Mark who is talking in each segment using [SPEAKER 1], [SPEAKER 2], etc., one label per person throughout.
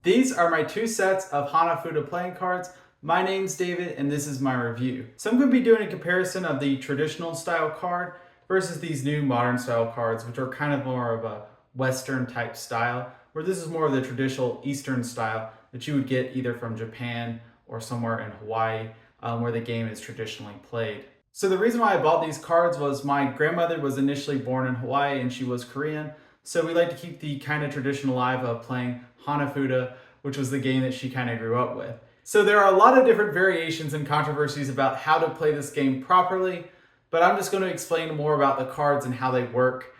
[SPEAKER 1] These are my two sets of Hanafuda playing cards. My name's David and this is my review. So I'm going to be doing a comparison of the traditional style card versus these new modern style cards, which are kind of more of a Western type style, where this is more of the traditional Eastern style that you would get either from Japan or somewhere in Hawaii, where the game is traditionally played. So the reason why I bought these cards was my grandmother was initially born in Hawaii and she was Korean. So we like to keep the kind of tradition alive of playing Hanafuda, which was the game that she kind of grew up with. So there are a lot of different variations and controversies about how to play this game properly, but I'm just going to explain more about the cards and how they work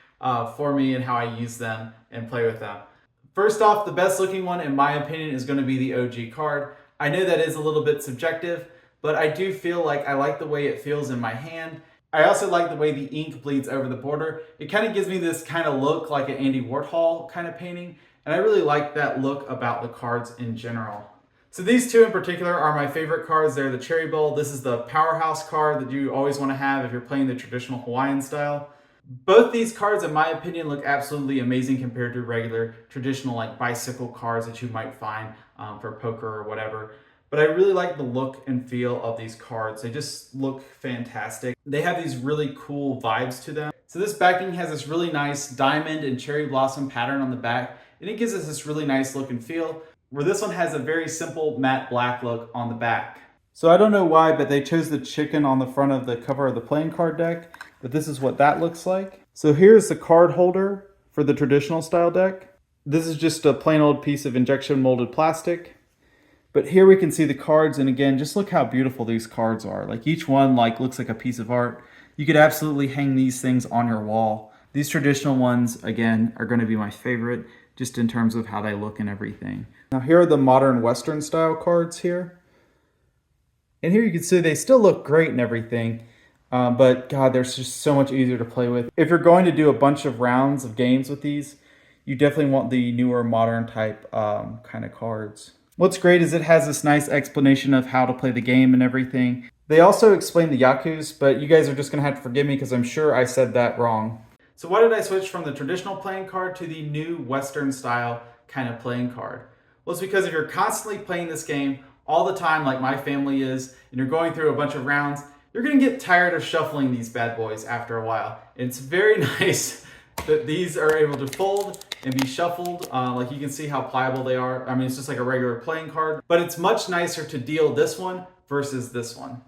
[SPEAKER 1] for me and how I use them and play with them. First off, the best looking one in my opinion is going to be the OG card. I know that is a little bit subjective, but I do feel like I like the way it feels in my hand. I also like the way the ink bleeds over the border. It kind of gives me this kind of look like an Andy Warhol kind of painting, and I really like that look about the cards in general. So these two in particular are my favorite cards. They're the Cherry Bowl. This is the powerhouse card that you always want to have if you're playing the traditional Hawaiian style. Both these cards, in my opinion, look absolutely amazing compared to regular traditional like bicycle cards that you might find for poker or whatever. But I really like the look and feel of these cards. They just look fantastic. They have these really cool vibes to them. So this backing has this really nice diamond and cherry blossom pattern on the back, and it gives us this really nice look and feel, where this one has a very simple matte black look on the back. So I don't know why, but they chose the chicken on the front of the cover of the playing card deck, but this is what that looks like. So here's the card holder for the traditional style deck. This is just a plain old piece of injection molded plastic. But here we can see the cards, and again, just look how beautiful these cards are. Like each one looks like a piece of art. You could absolutely hang these things on your wall. These traditional ones, again, are going to be my favorite, just in terms of how they look and everything. Now here are the modern Western style cards here. And here you can see they still look great and everything, but God, they're just so much easier to play with. If you're going to do a bunch of rounds of games with these, you definitely want the newer modern type kind of cards. What's great is it has this nice explanation of how to play the game and everything. They also explain the Yakus, but you guys are just going to have to forgive me because I'm sure I said that wrong. So why did I switch from the traditional playing card to the new Western style kind of playing card? Well, it's because if you're constantly playing this game all the time like my family is, and you're going through a bunch of rounds, you're going to get tired of shuffling these bad boys after a while. And it's very nice that these are able to fold and be shuffled. Like you can see how pliable they are. I mean, it's just like a regular playing card, but it's much nicer to deal this one versus this one.